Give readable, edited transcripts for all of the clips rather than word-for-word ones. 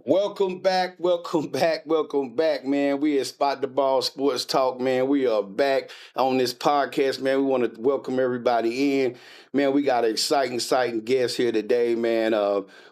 Welcome back, man. We at Spotdaball Sports Talk, man. We are back on this podcast, man. We want to welcome everybody in. Man, we got an exciting guest here today, man.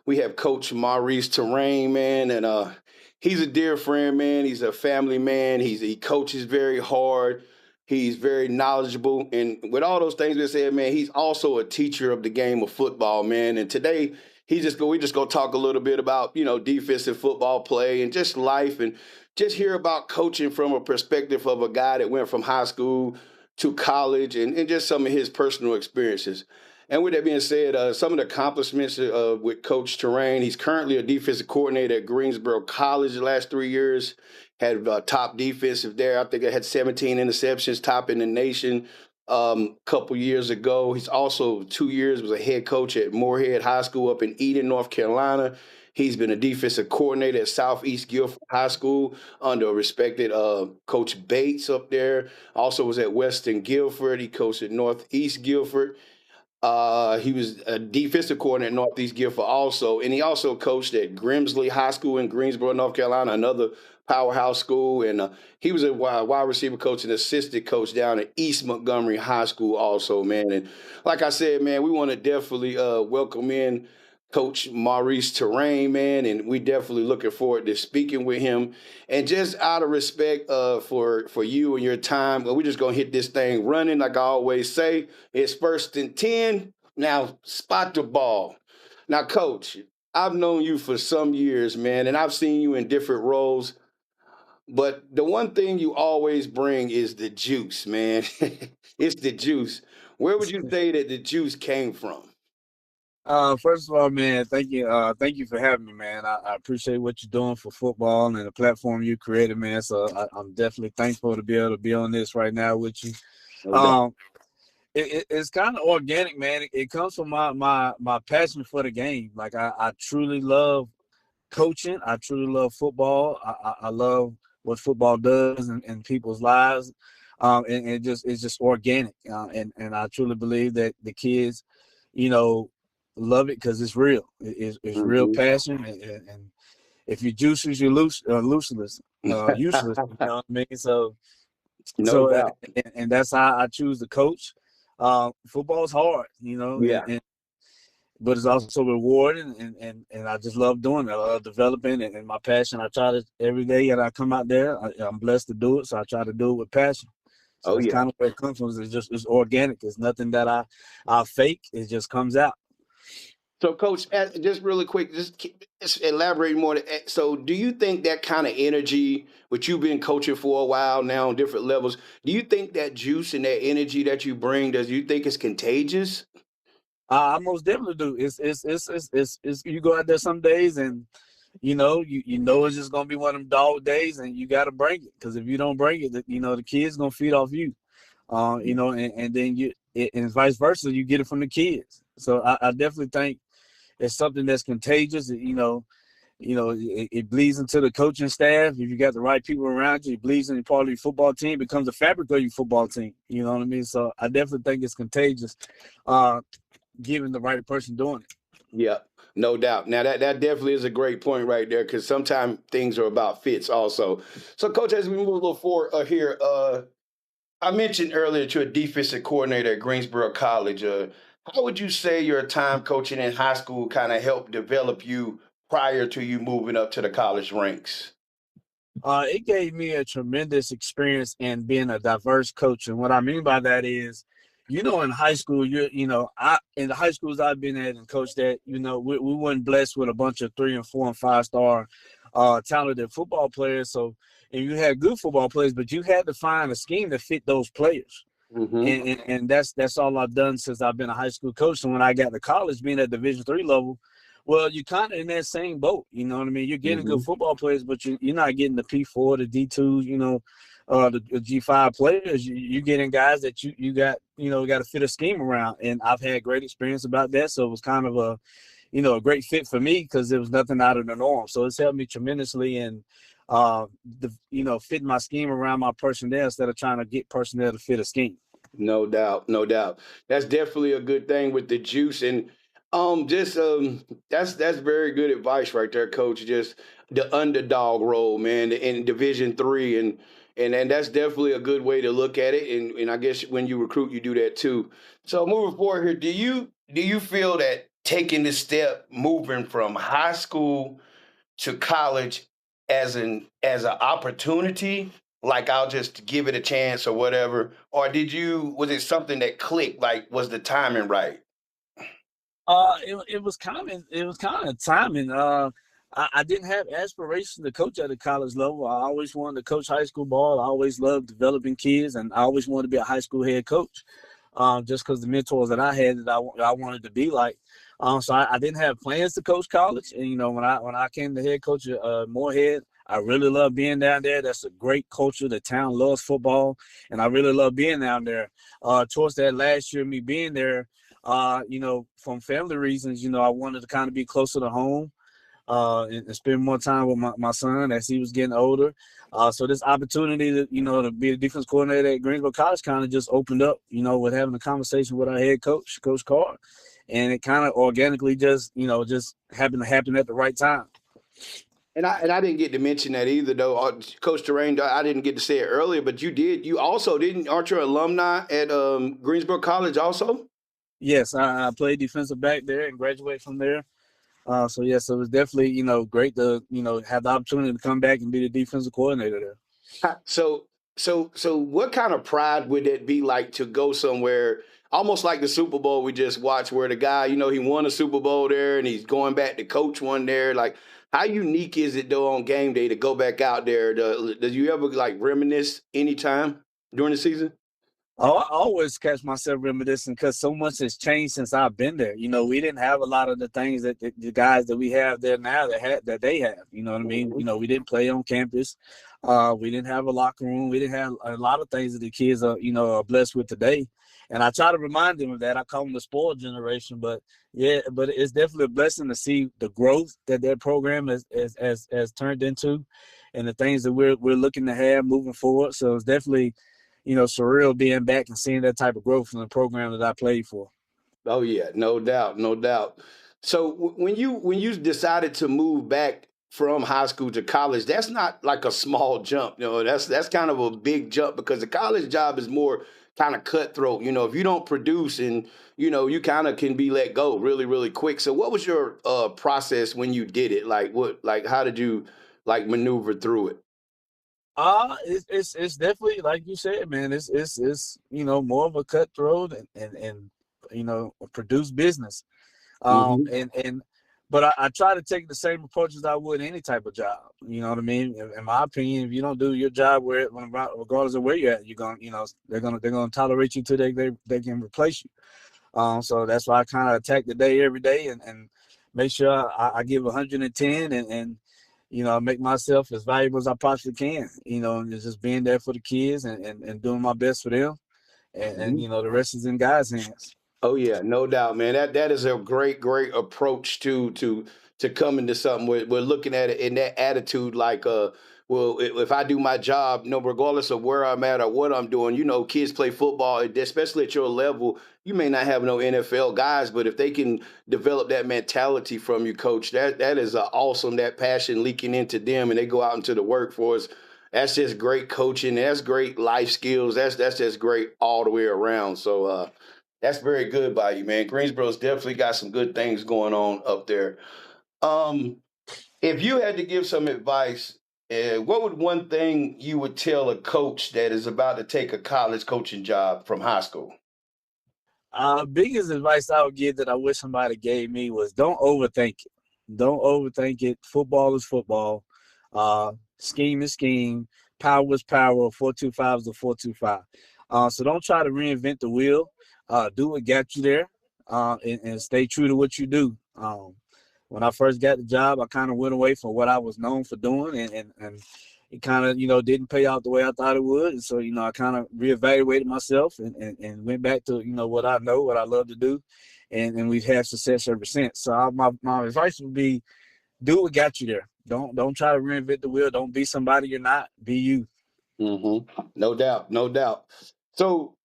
We have Coach Maurice Torain, man, and he's a dear friend, man. He's a family man. He coaches very hard. He's very knowledgeable, and with all those things we said, man, he's also a teacher of the game of football, man. And today we just gonna talk a little bit about defensive football play and just life and just hear about coaching from a perspective of a guy that went from high school to college and just some of his personal experiences. And with that being said, some of the accomplishments with Coach Torain, he's currently a defensive coordinator at Greensboro College the last 3 years. Had top defensive there. I think I had 17 interceptions, top in the nation couple years ago. He's also 2 years was a head coach at Moorhead High School up in Eden, North Carolina. He's been a defensive coordinator at Southeast Guilford High School under a respected Coach Bates up there. Also was at Western Guilford. He coached at Northeast Guilford. He was a defensive coordinator at Northeast Guilford also, and he also coached at Grimsley High School in Greensboro, North Carolina, another powerhouse school. And he was a wide receiver coach and assistant coach down at East Montgomery High School also, man. And like I said, man, we want to definitely welcome in Coach Maurice Torain, man, and we definitely looking forward to speaking with him. And just out of respect for you and your time, we're just gonna hit this thing running. Like I always say, it's 1st and 10. Now spot the ball. Now, Coach, I've known you for some years, man, and I've seen you in different roles. But the one thing you always bring is the juice, man. It's the juice. Where would you say that the juice came from? First of all, man, thank you. Thank you for having me, man. I appreciate what you're doing for football and the platform you created, man. So I'm definitely thankful to be able to be on this right now with you. No It's kind of organic, man. It comes from my passion for the game. Like I truly love coaching. I truly love football. I love what football does in people's lives. And it's just organic. And I truly believe that the kids, you know, love it because it's real. It's real doubt. passion, and if you juices, you useless. Useless. You know what I mean? So, No so doubt. and that's how I choose to coach. Football's hard, you know, Yeah. but it's also rewarding, and I just love doing it. I love developing and my passion. I try to every day that I come out there. I'm blessed to do it, so I try to do it with passion. So Oh that's yeah. kind of where it comes from. It's organic. It's nothing that I fake. It just comes out. So, Coach, just really quick, just elaborate more. So, do you think that kind of energy, which you've been coaching for a while now on different levels, do you think that juice and that energy that you bring, does you think it's contagious? I most definitely do. It's you go out there some days and you know it's just gonna be one of them dog days and you gotta bring it because if you don't bring it, the kids gonna feed off you. And then and vice versa, you get it from the kids. So I definitely think it's something that's contagious. It bleeds into the coaching staff. If you got the right people around you, it bleeds into part of your football team, becomes the fabric of your football team. You know what I mean? So I definitely think it's contagious. Given the right person doing it. Yeah, no doubt. Now, that definitely is a great point right there because sometimes things are about fits also. So, Coach, as we move a little forward here, I mentioned earlier that you're a defensive coordinator at Greensboro College. How would you say your time coaching in high school kind of helped develop you prior to you moving up to the college ranks? It gave me a tremendous experience in being a diverse coach. And what I mean by that is, in high school, in the high schools I've been at and coached at, we weren't blessed with a bunch of 3 and 4 and 5-star talented football players. So, and you had good football players, but you had to find a scheme to fit those players. Mm-hmm. And that's all I've done since I've been a high school coach. And when I got to college, being at Division III level, well, you're kind of in that same boat. You know what I mean? You're getting Mm-hmm. good football players, but you're not getting the P4, the D2s, the G5 players. You're getting guys that you got, got to fit a scheme around. And I've had great experience about that. So it was kind of a great fit for me because there was nothing out of the norm. So it's helped me tremendously in, fitting my scheme around my personnel instead of trying to get personnel to fit a scheme. No doubt, no doubt. That's definitely a good thing with the juice. And Just that's very good advice right there, Coach. Just the underdog role, man, in Division 3, and that's definitely a good way to look at it. And I guess when you recruit, you do that too. So moving forward here, do you feel that taking this step, moving from high school to college, as an opportunity, like I'll just give it a chance or whatever, or was it something that clicked? Like, was the timing right? It was kind of timing. I didn't have aspirations to coach at the college level. I always wanted to coach high school ball. I always loved developing kids, and I always wanted to be a high school head coach. Just because the mentors that I had that I wanted to be like. So I didn't have plans to coach college, and when I came to head coach at Moorhead, I really love being down there. That's a great culture. The town loves football, and I really love being down there. Towards that last year, me being there, from family reasons, I wanted to kind of be closer to home, and spend more time with my son as he was getting older. So this opportunity to be a defense coordinator at Greensboro College kind of just opened up, with having a conversation with our head coach, Coach Carr. And it kind of organically just happened to happen at the right time. And I didn't get to mention that either, though. Coach Torain, I didn't get to say it earlier, but you did. You also didn't. Aren't you an alumni at Greensboro College also? Yes, I played defensive back there and graduated from there. So yes, it was definitely great to have the opportunity to come back and be the defensive coordinator there. So, so, what kind of pride would it be like to go somewhere, almost like the Super Bowl we just watched, where the guy, he won a Super Bowl there, and he's going back to coach one there. Like, how unique is it though on game day to go back out there? Do you ever like reminisce anytime during the season? Oh, I always catch myself reminiscing because so much has changed since I've been there. We didn't have a lot of the things that the guys that we have there now that they have. You know what I mean? Mhm. We didn't play on campus. We didn't have a locker room. We didn't have a lot of things that the kids are blessed with today. And I try to remind them of that. I call them the spoiled generation, but yeah, but it's definitely a blessing to see the growth that their program has turned into, and the things that we're looking to have moving forward. So it's definitely surreal being back and seeing that type of growth in the program that I played for. Oh yeah, no doubt, no doubt. So when you decided to move back from high school to college, that's not like a small jump. That's kind of a big jump because the college job is more kind of cutthroat. If you don't produce and you kind of can be let go really, really quick. So what was your process when you did it? Like how did you like maneuver through it? It's definitely like you said, man. It's more of a cutthroat and a produce business. Hmm. And but I try to take the same approach as I would any type of job. You know what I mean? In my opinion, if you don't do your job regardless of where you're at, you're going, they're gonna tolerate you till they can replace you. So that's why I kind of attack the day every day and make sure I give 110 and make myself as valuable as I possibly can. And just being there for the kids and doing my best for them. And the rest is in God's hands. Oh yeah, no doubt, man. That is a great, great approach to coming to something. We're looking at it in that attitude, like well, if I do my job, regardless of where I'm at or what I'm doing, kids play football, especially at your level. You may not have no NFL guys, but if they can develop that mentality from you, coach, that is awesome. That passion leaking into them, and they go out into the workforce. That's just great coaching. That's great life skills. That's just great all the way around. So that's very good by you, man. Greensboro's definitely got some good things going on up there. Um, if you had to give some advice, what would one thing you would tell a coach that is about to take a college coaching job from high school? Biggest advice I would give that I wish somebody gave me was don't overthink it. Don't overthink it. Football is football. Scheme is scheme. Power is power. 425 is a 425. So don't try to reinvent the wheel. Do what got you there, and stay true to what you do. When I first got the job, I kind of went away from what I was known for doing, and it kind of didn't pay out the way I thought it would. And so I kind of reevaluated myself and went back to what I know, what I love to do, and we've had success ever since. So my advice would be do what got you there. Don't try to reinvent the wheel. Don't be somebody you're not. Be you. Hmm. No doubt, no doubt. So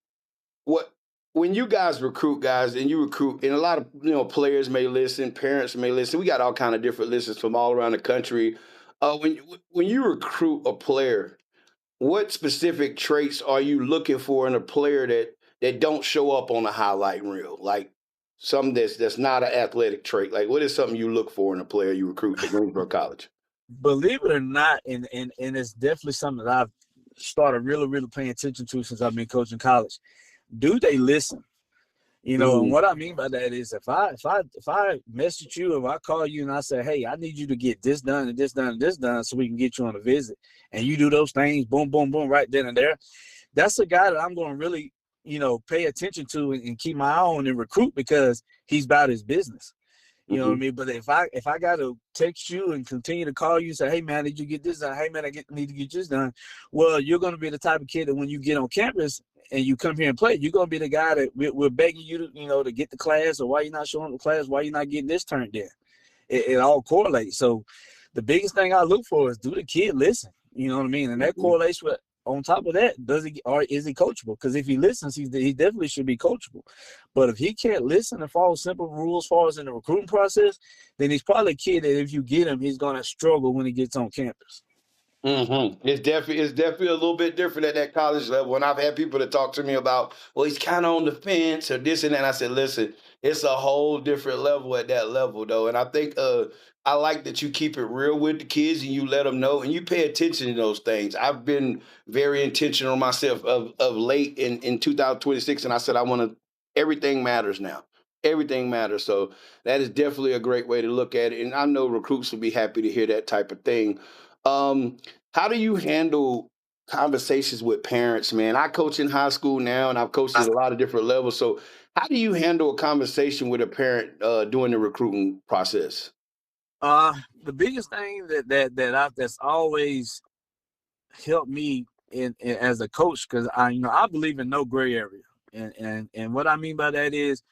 what? when you guys recruit guys and you recruit, and a lot of players may listen, parents may listen. We got all kind of different listeners from all around the country. When you recruit a player, what specific traits are you looking for in a player that don't show up on a highlight reel? Like something that's not an athletic trait. Like what is something you look for in a player you recruit at Greensboro College? Believe it or not, and it's definitely something that I've started really paying attention to since I've been coaching college. Do they listen? And what I mean by that is if I message you, if I call you and I say, hey, I need you to get this done and this done and this done so we can get you on a visit, and you do those things, boom, boom, boom, right then and there, that's a guy that I'm going to really, pay attention to and keep my eye on and recruit because he's about his business. You know what I mean? But if I got to text you and continue to call you and say, hey, man, did you get this done? Hey, man, need to get this done. Well, you're going to be the type of kid that when you get on campus and you come here and play, you're going to be the guy that we're begging you to, to get the class, or why you're not showing up the class, why you're not getting this turned in. It all correlates. So the biggest thing I look for is, do the kid listen? You know what I mean? And that correlates with, on top of that, is he coachable? Because if he listens, he definitely should be coachable. But if he can't listen and follow simple rules as far as in the recruiting process, then he's probably a kid that if you get him, he's going to struggle when he gets on campus. It's definitely a little bit different at that college level. And I've had people that talk to me about, well, he's kind of on the fence or this and that. And I said, listen, it's a whole different level at that level, though. And I think I like that you keep it real with the kids and you let them know and you pay attention to those things. I've been very intentional myself of late in 2026, and I said everything matters now. Everything matters. So that is definitely a great way to look at it. And I know recruits will be happy to hear that type of thing. Um, how do you handle conversations with parents, man? I coach in high school now, and I've coached at a lot of different levels. So, how do you handle a conversation with a parent during the recruiting process? The biggest thing that's always helped me in as a coach, because I believe in no gray area, and what I mean by that is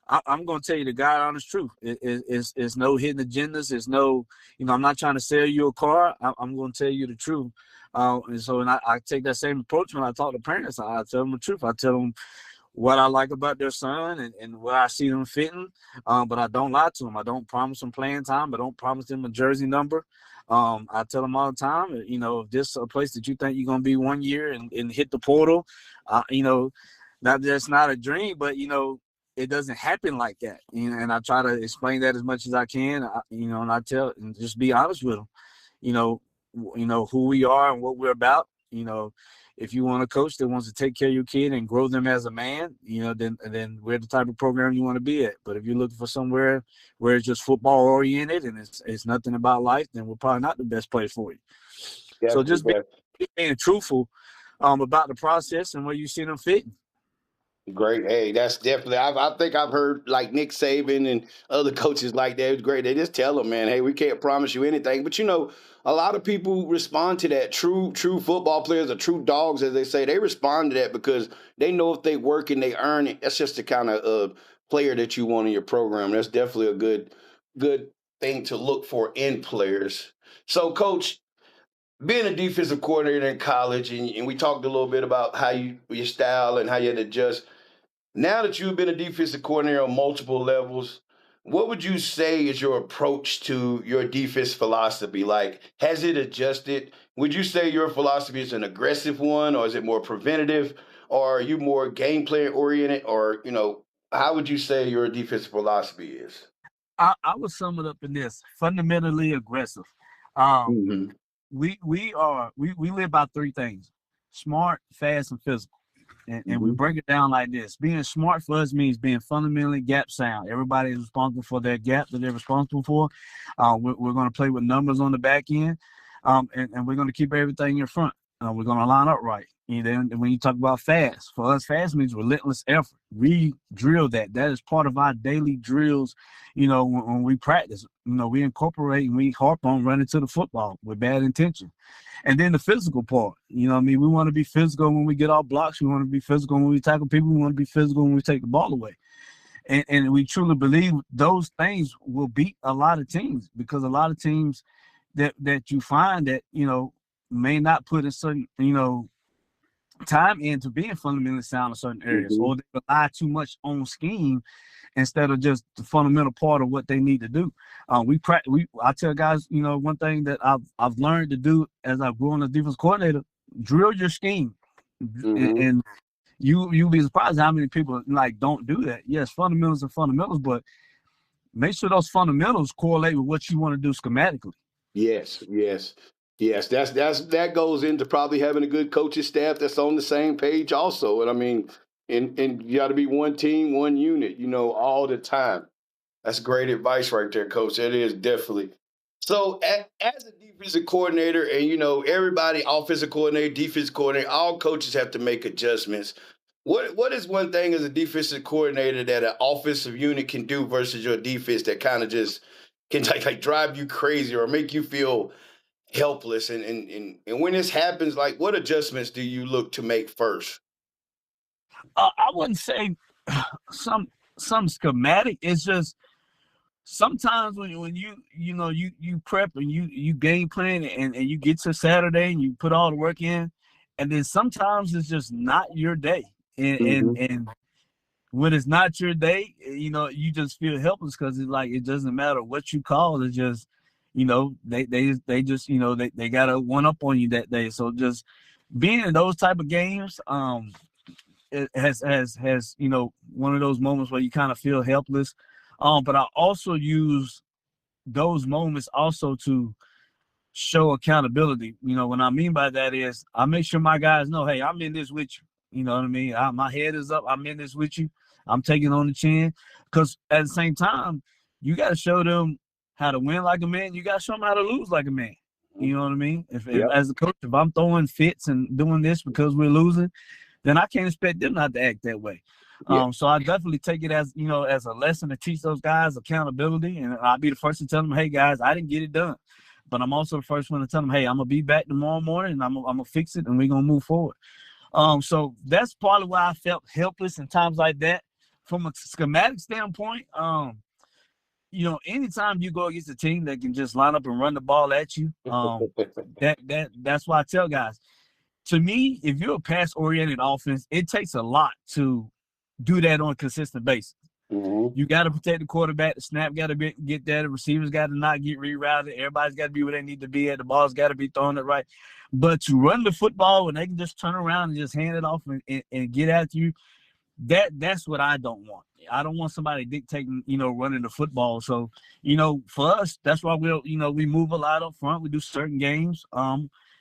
I'm going to tell you the God honest truth. It's no hidden agendas. It's no, I'm not trying to sell you a car. I'm going to tell you the truth. And I take that same approach when I talk to parents. I tell them the truth. I tell them what I like about their son and where I see them fitting. But I don't lie to them. I don't promise them playing time. I don't promise them a jersey number. I tell them all the time, if this is a place that you think you're going to be 1 year and hit the portal, that's not a dream, but, it doesn't happen like that, and I try to explain that as much as I can, and I tell and just be honest with them, who we are and what we're about. If you want a coach that wants to take care of your kid and grow them as a man, then we're the type of program you want to be at. But if you're looking for somewhere where it's just football oriented and it's nothing about life, then we're probably not the best place for you. So just being truthful about the process and where you see them fitting. Great. Hey, that's definitely. I think I've heard like Nick Saban and other coaches like that. It's great. They just tell them, man, hey, we can't promise you anything. But a lot of people respond to that. True football players or true dogs, as they say, they respond to that because they know if they work and they earn it. That's just the kind of player that you want in your program. That's definitely a good thing to look for in players. So, Coach, being a defensive coordinator in college, and we talked a little bit about how your style and how you had to adjust. Now that you've been a defensive coordinator on multiple levels, what would you say is your approach to your defense philosophy? Like, has it adjusted? Would you say your philosophy is an aggressive one, or is it more preventative, or are you more game plan oriented, or how would you say your defensive philosophy is? I would sum it up in this: fundamentally aggressive. Um, Mm-hmm. we live by three things: smart, fast, and physical. And we Mm-hmm. break it down like this. Being smart for us means being fundamentally gap sound. Everybody is responsible for their gap that they're responsible for. We're going to play with numbers on the back end, and we're going to keep everything in front. We're going to line up right. And then when you talk about fast, for us, fast means relentless effort. We drill that. That is part of our daily drills, when we practice. We incorporate and we harp on running to the football with bad intention. And then the physical part, we want to be physical when we get off blocks. We want to be physical when we tackle people. We want to be physical when we take the ball away. And we truly believe those things will beat a lot of teams, because a lot of teams that you find that, may not put in certain, time into being fundamentally sound in certain areas, Mm-hmm. or they rely too much on scheme instead of just the fundamental part of what they need to do. I tell guys, one thing that I've learned to do as I've grown as defense coordinator: drill your scheme, Mm-hmm. and you'll be surprised how many people like don't do that. Yes, fundamentals are fundamentals, but make sure those fundamentals correlate with what you want to do schematically. Yes, yes, yes. That goes into probably having a good coaching staff that's on the same page also. And I mean, and you got to be one team, one unit, all the time. That's great advice right there, Coach. That is definitely. So, as a defensive coordinator, and everybody, offensive coordinator, defensive coordinator, all coaches have to make adjustments. What is one thing as a defensive coordinator that an offensive unit can do versus your defense that kind of just can like drive you crazy or make you feel helpless? And when this happens, like what adjustments do you look to make first? I wouldn't say some some schematic. It's just sometimes when you prep and you game plan and you get to Saturday and you put all the work in, and then sometimes it's just not your day. And and, Hmm. and when it's not your day, you just feel helpless because it's like it doesn't matter what you call. It's just they just they got a one up on you that day. So just being in those type of games, it has one of those moments where you kind of feel helpless. But I also use those moments also to show accountability. What I mean by that is I make sure my guys know, hey, I'm in this with you. You know what I mean? My head is up. I'm in this with you. I'm taking on the chin. Because at the same time, you got to show them how to win like a man. You got to show them how to lose like a man. You know what I mean? If Yep. as a coach, if I'm throwing fits and doing this because we're losing, then I can't expect them not to act that way. Yeah. So I definitely take it as as a lesson to teach those guys accountability, and I'll be the first to tell them, hey guys, I didn't get it done, but I'm also the first one to tell them, hey, I'm gonna be back tomorrow morning, and I'm gonna fix it, and we're gonna move forward. So that's probably why I felt helpless in times like that. From a schematic standpoint, anytime you go against a team that can just line up and run the ball at you, that's why I tell guys, to me, if you're a pass oriented offense, it takes a lot to do that on a consistent basis. Hmm. You got to protect the quarterback. The snap got to get there. The receivers got to not get rerouted. Everybody's got to be where they need to be at. The ball's got to be thrown it right. But to run the football when they can just turn around and just hand it off and get at you, that's what I don't want. I don't want somebody dictating, running the football. So, for us, that's why we move a lot up front. We do certain games.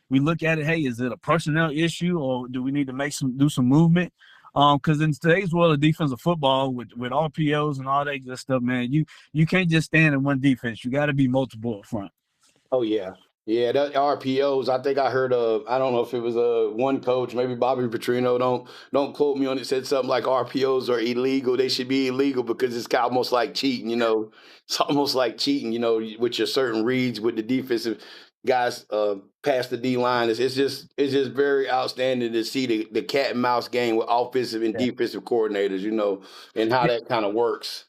We look at it. Hey, is it a personnel issue, or do we need to do some movement? Because in today's world of defensive football, with RPOs and all that good stuff, man, you can't just stand in one defense. You got to be multiple up front. Oh yeah, yeah. That RPOs. I think I heard of. I don't know if it was one coach, maybe Bobby Petrino. Don't quote me on it. Said something like RPOs are illegal. They should be illegal because it's almost like cheating. It's almost like cheating. With your certain reads with the defensive guys past the D line. It's just very outstanding to see the cat and mouse game with offensive and Yeah. defensive coordinators. And how that kind of works.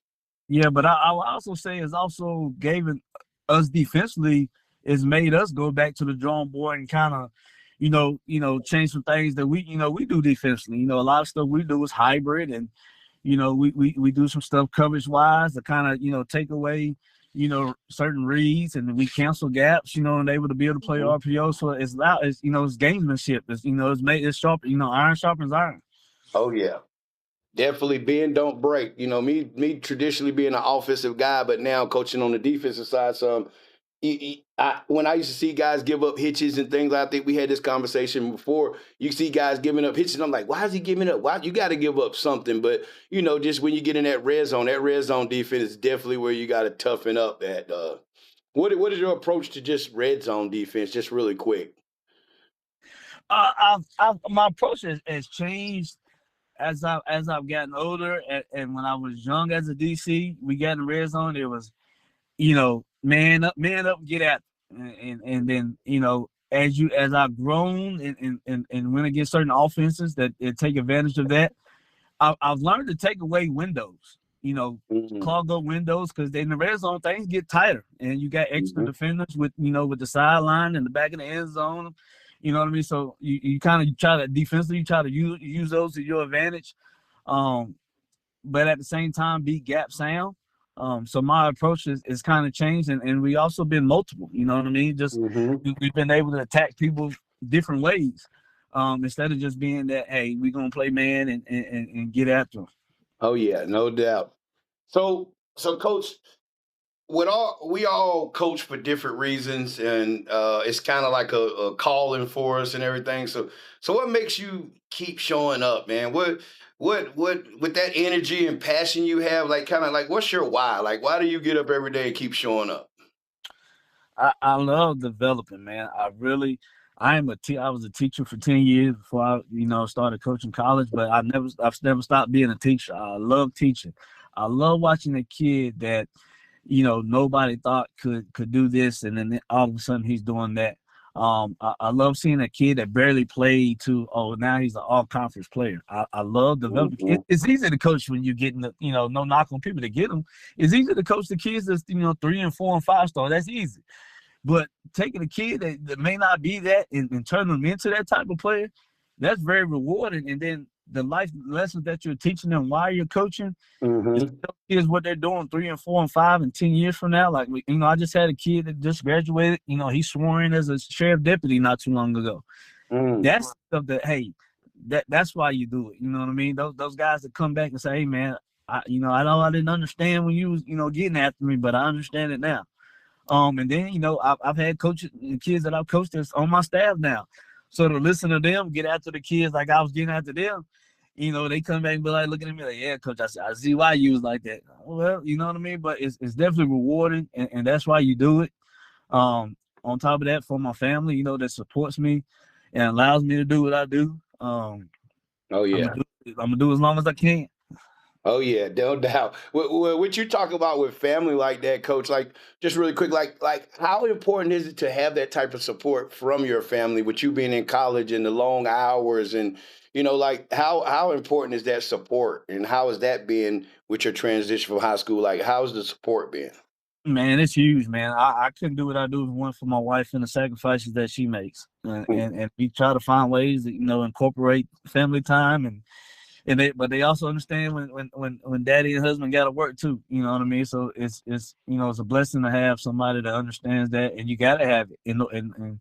Yeah, but I will also say it's also given us defensively is made us go back to the drawing board and kind of, change some things that we do defensively. A lot of stuff we do is hybrid, and we do some stuff coverage wise to kind of take away certain reads, and we cancel gaps, and able to be able to play Mhm. RPO. So it's loud. It's gamesmanship. It's sharp. Iron sharpens iron. Oh yeah. Definitely bend, don't break. Me traditionally being an offensive guy, but now coaching on the defensive side. When I used to see guys give up hitches and things, I think we had this conversation before. You see guys giving up hitches. I'm like, why is he giving up? Why you got to give up something? But just when you get in that red zone defense is definitely where you got to toughen up. At what is your approach to just red zone defense? Just really quick. My approach has changed as I've gotten older, and when I was young as a DC, we got in the red zone. It was man up, get at, and then as I've grown and went against certain offenses that take advantage of that, I've learned to take away windows. Hmm. Clog up windows because in the red zone things get tighter, and you got extra Hmm. defenders with the sideline and the back of the end zone. You know what I mean? So you kind of try to defensively, you try to use those to your advantage. Um, but at the same time be gap sound. So my approach is kind of changed, and we also been multiple. You know what I mean? Just Mm-hmm. we've been able to attack people different ways, instead of just being that, hey, we're gonna play man and get after them. Oh yeah, no doubt. So coach, we all coach for different reasons, and it's kind of like a calling for us and everything. So what makes you keep showing up, man? What with that energy and passion you have, like kind of like what's your why? Like why do you get up every day and keep showing up? I love developing, man. I was a teacher for 10 years before I started coaching college, but I've never stopped being a teacher. I love teaching. I love watching a kid that nobody thought could do this, and then all of a sudden he's doing that. I love seeing a kid that barely played to, oh, now he's an all conference player. I love developing. Mm-hmm. It's easy to coach when you're getting no knock on people to get them. It's easy to coach the kids that's 3 and 4 and 5 star. That's easy. But taking a kid that may not be that and turning them into that type of player, that's very rewarding. And then the life lessons that you're teaching them while you're coaching is Mm-hmm. kids what they're doing 3 and 4 and 5 and 10 years from now. Like I just had a kid that just graduated. He's sworn as a sheriff deputy not too long ago. Mm. That's stuff that, hey, that's why you do it. You know what I mean? Those guys that come back and say, hey man, I know I didn't understand when you was getting after me, but I understand it now. And then I've had coaches, kids that I've coached that's on my staff now. So to listen to them get after the kids like I was getting after them, they come back and be like looking at me like, yeah, coach, I see why you was like that. Well, you know what I mean? But it's definitely rewarding, and that's why you do it. On top of that, for my family, that supports me and allows me to do what I do. Oh yeah. I'm gonna do as long as I can. Oh yeah, no doubt. What you talk about with family like that, Coach? Like, just really quick, like how important is it to have that type of support from your family? With you being in college and the long hours, and like how important is that support, and how is that been with your transition from high school? Like, how's the support been? Man, it's huge, man. I couldn't do what I do if it weren't for my wife and the sacrifices that she makes. And we try to find ways to, incorporate family time but they also understand when daddy and husband got to work too. You know what I mean? So it's a blessing to have somebody that understands that, and you got to have it. And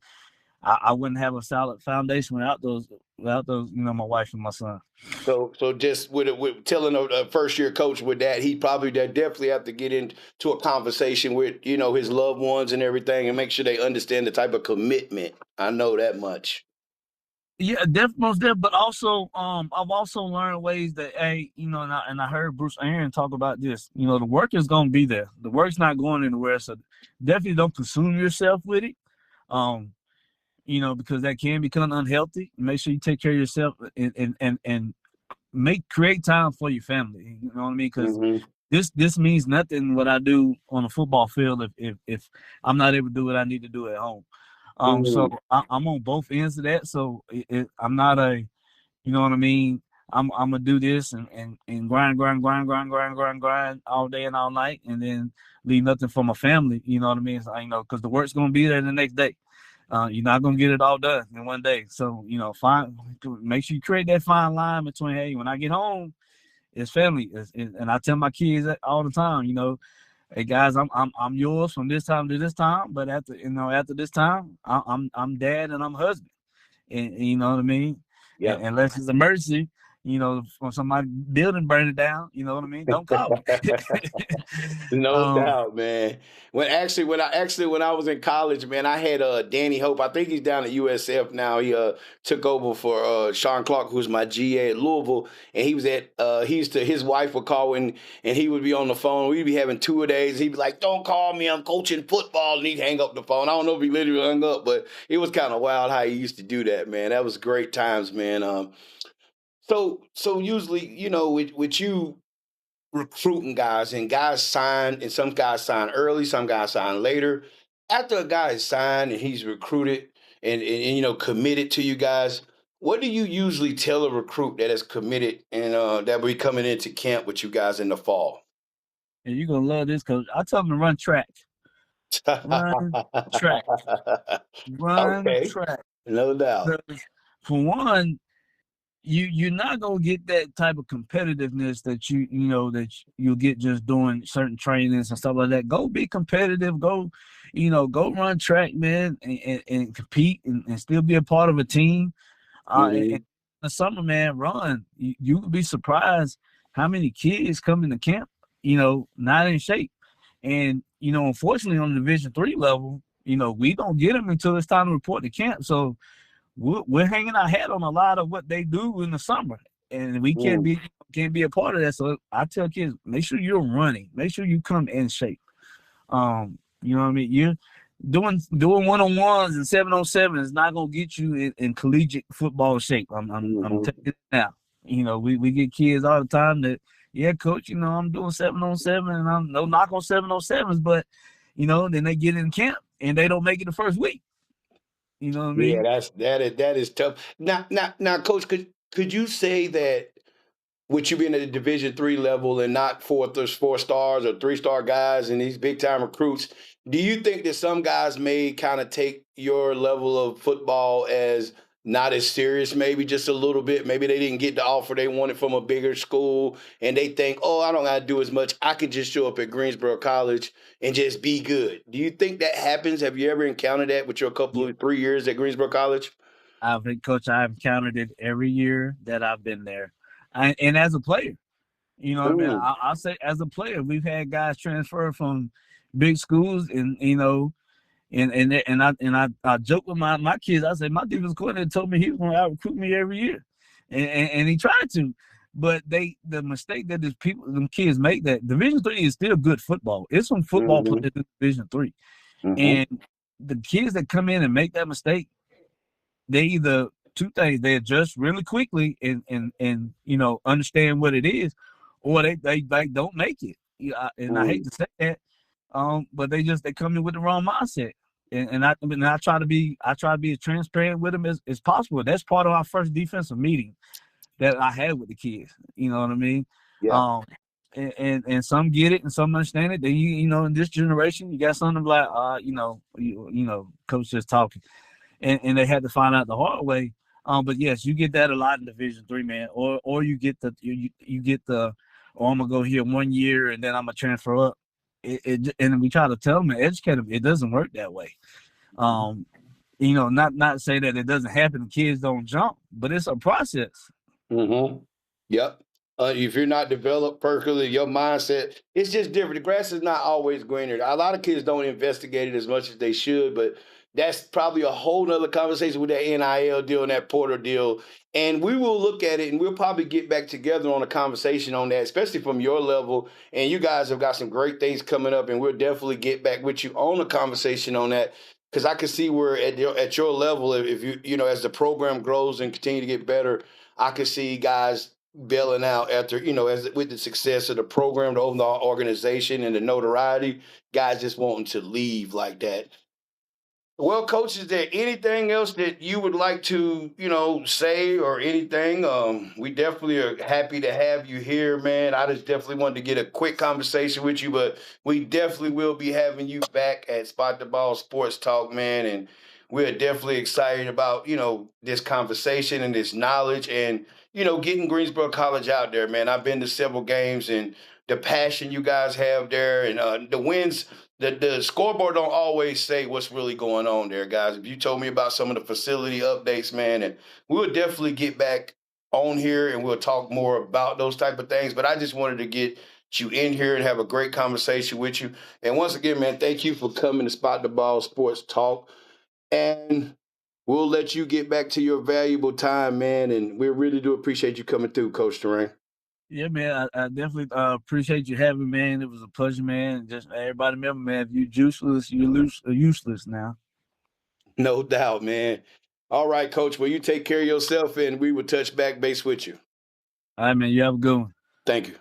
I wouldn't have a solid foundation without those, my wife and my son. So just with telling a first year coach with that, he probably that definitely have to get into a conversation with his loved ones and everything, and make sure they understand the type of commitment. I know that much. Yeah, most definitely. But also, I've also learned ways that, hey, and I heard Bruce Aaron talk about this. The work is gonna be there. The work's not going anywhere. So definitely don't consume yourself with it. Um, because that can become unhealthy. Make sure you take care of yourself and create time for your family. You know what I mean? Because Hmm. this means nothing what I do on a football field if I'm not able to do what I need to do at home. So Mm. I'm on both ends of that. So I'm not you know what I mean. I'm gonna do this and grind all day and all night, and then leave nothing for my family. You know what I mean? So, because the work's gonna be there the next day. You're not gonna get it all done in one day. So make sure you create that fine line between, hey, when I get home, it's family, and I tell my kids that all the time. Hey guys, I'm yours from this time to this time, but after this time, I'm dad and I'm husband, and you know what I mean. And Yep. unless it's an emergency, from somebody building burning down, you know what I mean. Don't call me. No um, doubt, man. When I was in college, man, I had Danny Hope. I think he's down at USF now. He took over for Sean Clark, who's my GA at Louisville, and he was at his wife would call and he would be on the phone. We'd be having 2 days. He'd be like, "Don't call me. I'm coaching football," and he'd hang up the phone. I don't know if he literally hung up, but it was kind of wild how he used to do that, man. That was great times, man. So usually, with you recruiting guys, and guys sign, and some guys sign early, some guys sign later. After a guy is signed and he's recruited and committed to you guys, what do you usually tell a recruit that is committed and that will be coming into camp with you guys in the fall? and you're gonna love this, coach. I tell them to run track, run track, run Okay. track. No doubt. For one, you're not gonna get that type of competitiveness that that you'll get just doing certain trainings and stuff like that. Go be competitive. Go, go run track, man, and compete and still be a part of a team. And Mm-hmm. in the summer, man, run. You would be surprised how many kids come into camp, not in shape. And unfortunately, on the Division III level, we don't get them until it's time to report to camp. So we're hanging our hat on a lot of what they do in the summer, and we can't be a part of that. So I tell kids, make sure you're running, make sure you come in shape. You know what I mean? You're doing 1-on-1s and 7-on-7 is not gonna get you in collegiate football shape. I'm Mm-hmm. telling you now. We get kids all the time that, yeah, coach, I'm doing 7-on-7 and I'm no knock on 7-on-7s, but then they get in camp and they don't make it the first week. You know what I Yeah, mean? that is tough. Now, coach, could you say that with you being at the Division III level and not four stars or 3-star guys and these big time recruits, do you think that some guys may kind of take your level of football as not as serious, maybe just a little bit? Maybe they didn't get the offer they wanted from a bigger school and they think, oh, I don't got to do as much. I can just show up at Greensboro College and just be good. Do you think that happens? Have you ever encountered that with your couple Yeah, of 3 years at Greensboro College? Coach, I've encountered it every year that I've been there, and as a player, what I mean. Mm, I'll say as a player, we've had guys transfer from big schools, and I joke with my kids. I say my defense coordinator told me he was going to out recruit me every year, and he tried to, but the mistake that them kids make, that Division III is still good football. It's some football mm-hmm, players in Division III, mm-hmm, and the kids that come in and make that mistake, they either two things: they adjust really quickly and understand what it is, or they don't make it. And I hate mm, to say that, but they come in with the wrong mindset. And I try to be as transparent with them as possible. That's part of our first defensive meeting that I had with the kids. You know what I mean? yeah. Um, and some get it and some understand it. Then in this generation, you got something like coach just talking, and they had to find out the hard way. But yes, you get that a lot in Division III, man. Or you get you get the, oh, I'm gonna go here 1 year and then I'm gonna transfer up. And we try to tell them and educate them. It doesn't work that way. Um, not say that it doesn't happen. Kids don't jump, but it's a process. Mm-hmm. Yep. If you're not developed perfectly, your mindset, it's just different. The grass is not always greener. A lot of kids don't investigate it as much as they should, but that's probably a whole nother conversation with that NIL deal and that Porter deal. And we will look at it and we'll probably get back together on a conversation on that, especially from your level. And you guys have got some great things coming up, and we'll definitely get back with you on a conversation on that. Because I can see where at your level, if you as the program grows and continue to get better, I could see guys bailing out after, as with the success of the program, the overall organization, and the notoriety, guys just wanting to leave like that. Well, coach, is there anything else that you would like to, say or anything? We definitely are happy to have you here, man. I just definitely wanted to get a quick conversation with you, but we definitely will be having you back at Spot the Ball Sports Talk, man. And we're definitely excited about, this conversation and this knowledge and, getting Greensboro College out there, man. I've been to several games and the passion you guys have there and the wins, the scoreboard don't always say what's really going on there, guys. If you told me about some of the facility updates, man, and we'll definitely get back on here and we'll talk more about those type of things. But I just wanted to get you in here and have a great conversation with you. And once again, man, thank you for coming to Spot the Ball Sports Talk. And we'll let you get back to your valuable time, man. And we really do appreciate you coming through, Coach Torain. Yeah, man. I definitely appreciate you having me, man. It was a pleasure, man. Just everybody remember, man, if you're useless, useless now. No doubt, man. All right, Coach. Well, you take care of yourself, and we will touch back base with you. All right, man. You have a good one. Thank you.